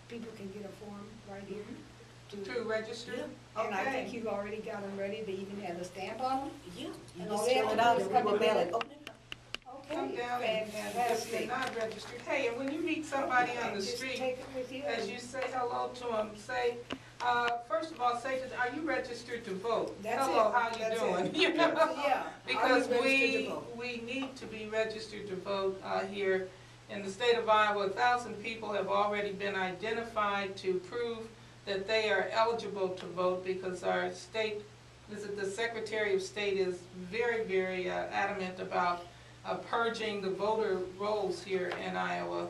people can get a form right here To register? Yeah. And I Okay. think you've already got them ready. They even have a stamp on them. Yeah, you And all just they fill have it to do out is and we come will and mail get it. it. Open it up. Come Okay, down and if you're fantastic. not registered, hey, and when you meet somebody on the Just street, take it with you. as you say hello to them, say, first of all, say, are you registered to vote? That's Hello, it. how you That's doing? it. You know? Yeah. Because Are you registered to vote? we need to be registered to vote here in the state of Iowa. 1,000 people have already been identified to prove that they are eligible to vote because our state, the Secretary of State is very, very adamant about purging the voter rolls here in Iowa,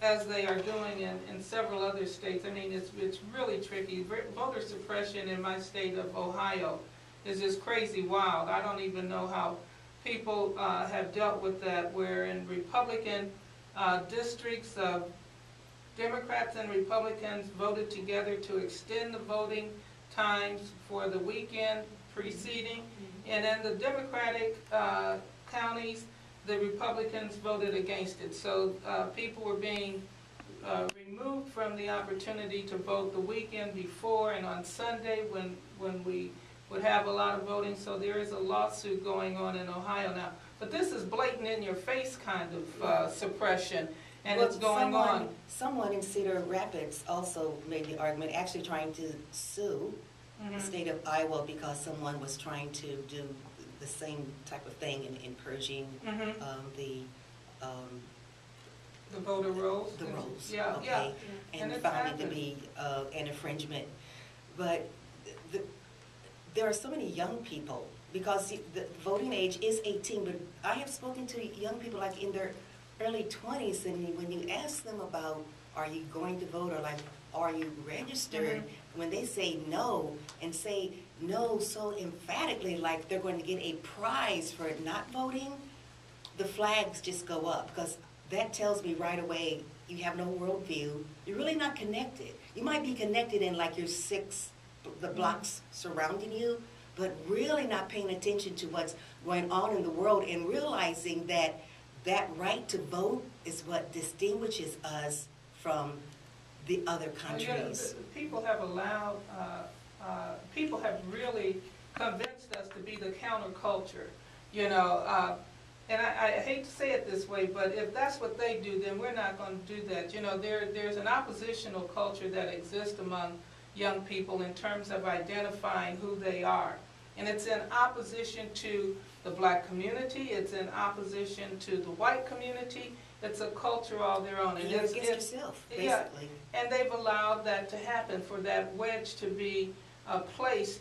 as they are doing in several other states. I mean, it's really tricky. Voter suppression in my state of Ohio is just crazy wild. I don't even know how people have dealt with that, where in Republican districts, Democrats and Republicans voted together to extend the voting times for the weekend preceding, and in the Democratic counties, the Republicans voted against it. So people were being removed from the opportunity to vote the weekend before and on Sunday when we would have a lot of voting. So there is a lawsuit going on in Ohio now. But this is blatant in your face kind of suppression, and Well, it's going on. Someone in Cedar Rapids also made the argument, actually trying to sue the state of Iowa because someone was trying to do the same type of thing in purging The voter rolls? the rolls. Yeah, okay, yeah. and it's found it to happened. be an infringement. But there are so many young people, because the voting age is 18, but I have spoken to young people like in their early 20s, and when you ask them about, are you going to vote, or like, are you registered, when they say no, and say no so emphatically, like they're going to get a prize for not voting, the flags just go up, because that tells me right away you have no worldview. You're really not connected. You might be connected in like your the blocks surrounding you, but really not paying attention to what's going on in the world and realizing that that right to vote is what distinguishes us from the other countries. People have allowed, people have really convinced us to be the counterculture, you know. And I hate to say it this way, but if that's what they do, then we're not going to do that. You know, there's an oppositional culture that exists among young people in terms of identifying who they are. And it's in opposition to the black community, it's in opposition to the white community. It's a culture all their own. And you're against yourself, basically. Yeah, and they've allowed that to happen, for that wedge to be placed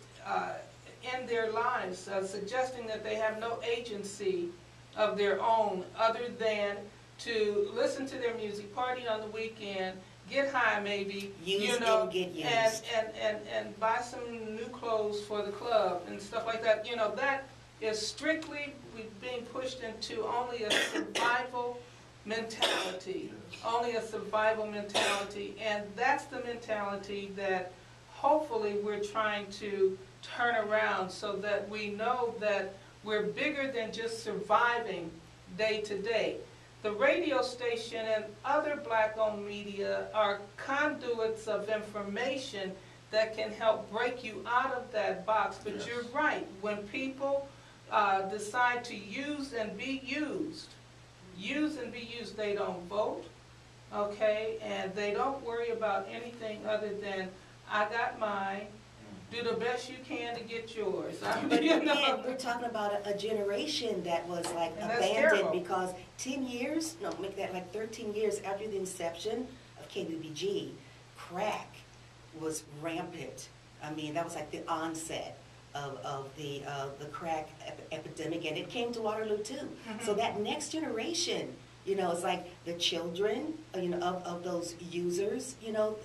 in their lives, suggesting that they have no agency of their own other than to listen to their music, party on the weekend, get high maybe, Use and get used. and buy some new clothes for the club and stuff like that. You know, that is strictly being pushed into only a survival mentality, only a survival mentality, and that's the mentality that hopefully we're trying to turn around, so that we know that we're bigger than just surviving day to day. The radio station and other black-owned media are conduits of information that can help break you out of that box. But Yes. You're right. When people decide to use and be used, they don't vote, okay? And they don't worry about anything other than, I got mine, do the best you can to get yours. But You again, know? we're talking about a generation that was like And that's abandoned terrible. because 10 years, no, make that like 13 years after the inception of KBBG, crack was rampant. I mean, that was like the onset of the crack epidemic, and it came to Waterloo too. So that next generation, you know, it's like the children, you know, of those users, you know,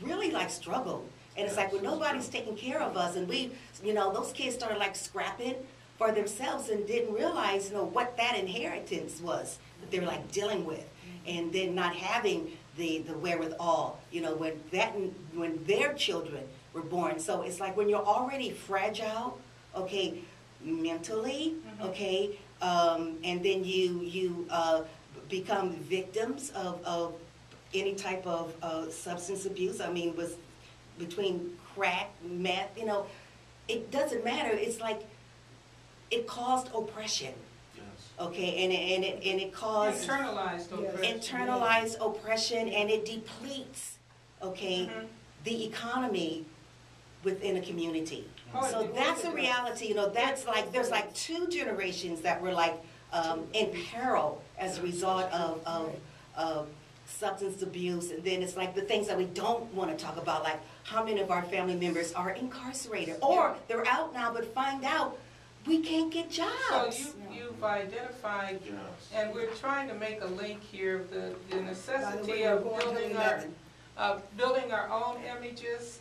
really like struggled. And it's like, when nobody's taking care of us, and we, you know, those kids started like scrapping for themselves and didn't realize, you know, what that inheritance was that they were like dealing with, and then not having the wherewithal, you know, when their children were born. So it's like when you're already fragile, okay, mentally, okay, and then you become victims of any type of substance abuse. I mean, was between crack, meth, you know, it doesn't matter. It's like it caused oppression, Yes. okay, and it caused Internalized oppression. internalized oppression, and it depletes, okay, Mhm. the economy within a community. Oh, So it that's a does. reality, you know, that's like, there's like 2 generations that were like in peril as a result of substance abuse. And then it's like the things that we don't want to talk about, like how many of our family members are incarcerated, or they're out now but find out we can't get So jobs. you've identified, Yes. and we're trying to make a link here of the By the necessity way, of we're going to building our own images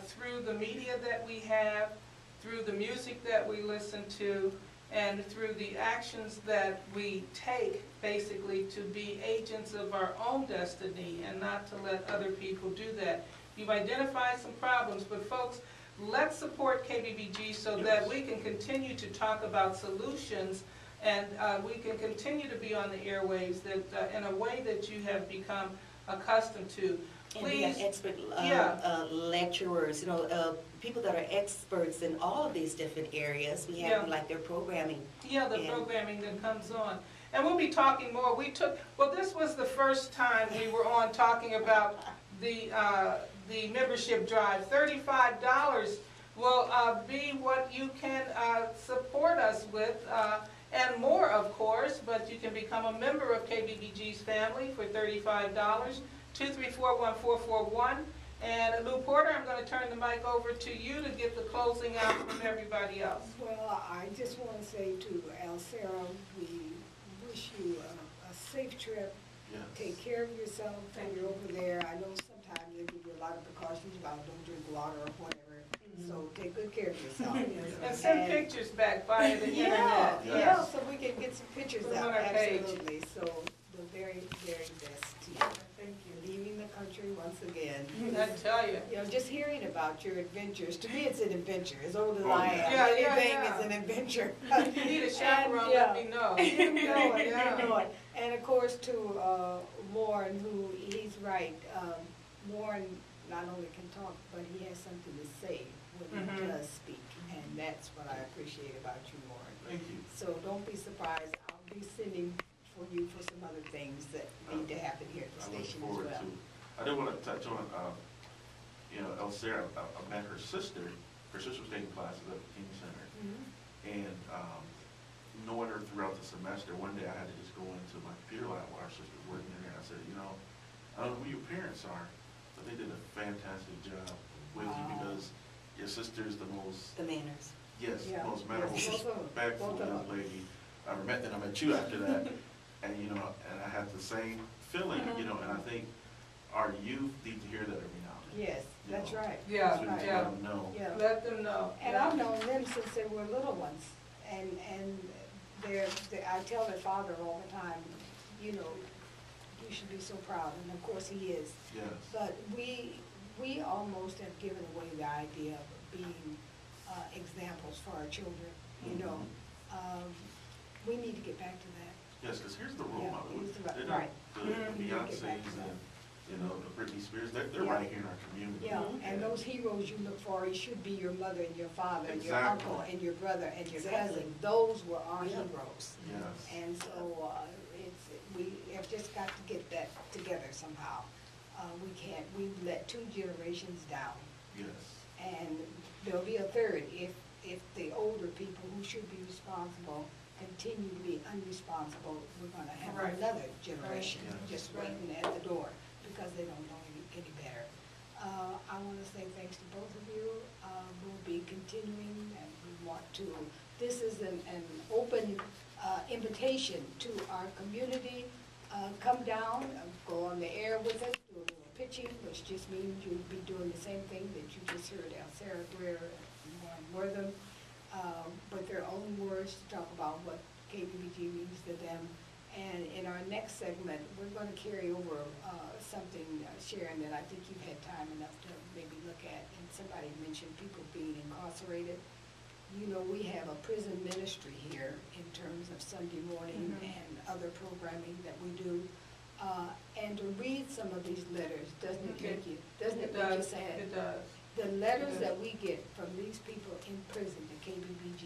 through the media that we have, through the music that we listen to, and through the actions that we take, basically, to be agents of our own destiny and not to let other people do that. You've identified some problems, but folks, let's support KBBG so that we can continue to talk about solutions, and we can continue to be on the airwaves that in a way that you have become accustomed to. And we have Please, expert Yeah. lecturers, you know, people that are experts in all of these different areas. We have Yeah. like their programming. the and- programming that comes on. And we'll be talking more. This was the first time we were on talking about the membership drive. $35 will be what you can support us with, and more, of course, but you can become a member of KBBG's family for $35, 234-1441. And Lou Porter, I'm going to turn the mic over to you to get the closing out from everybody else. Well, I just want to say to Alcera, we wish you a safe trip. Yes. Take care of yourself when you're over there. I know sometimes they give you a lot of precautions about don't drink water or whatever. So take good care of yourself. And send pictures back via the Yeah, internet. yeah, so we can get some pictures Put 'em out, on our page. absolutely. So the very, very best to you. Thank you. Leaving the country once again. I tell you. You know, just hearing about your adventures, to me it's an adventure, as old as Oh, I yeah. am. Yeah, Anything yeah. is an adventure. If you need a chaperone, And, let me know. You know it, Yeah. you know it. And of course to Warren, who, he's right, Warren not only can talk, but he has something to say when he Mhm. does speak. And that's what I appreciate about you, Warren. Thank you. So don't be surprised, I'll be sending for you for some other things that need to happen here at the I look station as forward well. to. I do want to touch on, Elcera. I met her sister. Her sister was taking classes at the King Center, Mhm. and knowing her throughout the semester, one day I had to just go into my computer lab while our sister was working in there. I said, I don't know who your parents are, but they did a fantastic job with you Wow. because your sister is the most, The manners. yes, Yeah. most memorable, Yes, both of them. respectful Both of young them. lady I ever met. Then I met you after that, and and I had the same feeling, Mm-hmm. and I think our youth need to hear that every now and then. Yes, that's right. Yeah, That's So we right. need to yeah. let them know. Yeah. Let them know. And I've known them since they were little ones, and I tell their father all the time, you should be so proud, and of course he is. Yes. But we almost have given away the idea of being examples for our children, We need to get back to that. Yes, because here's the role Yeah, model. here's the- They're right. The Mhm. Get back Beyoncé's to that. and, the Britney Spears, they're Yeah. right here in our community. Yeah, Mhm. and those heroes you look for, it should be your mother and your father, and your Exactly. uncle and your brother and your Exactly. cousin. Those were our Yeah. heroes. Yes. And so, we have just got to get that together somehow. We've let 2 generations down, Yes. and there'll be a third if the older people who should be responsible continue to be unresponsible. We're gonna have Right. another generation Right. just Right. waiting at the door because they don't know any better. I wanna say thanks to both of you. We'll be continuing, and we want to, this is an open invitation to our community. Come down, go on the air with us, do a little pitching, which just means you'll be doing the same thing that you just heard Alcera Greer and Warren Wortham, with their own words to talk about what KBBG means to them. And in our next segment, we're going to carry over something, Sharon, that I think you've had time enough to maybe look at. And somebody mentioned people being incarcerated. We have a prison ministry here in terms of Sunday morning Mhm. and other programming that we do. And to read some of these letters, doesn't it Okay. doesn't it It make you does, sad? it does. The letters It that does. we get from these people in prison, the KBBG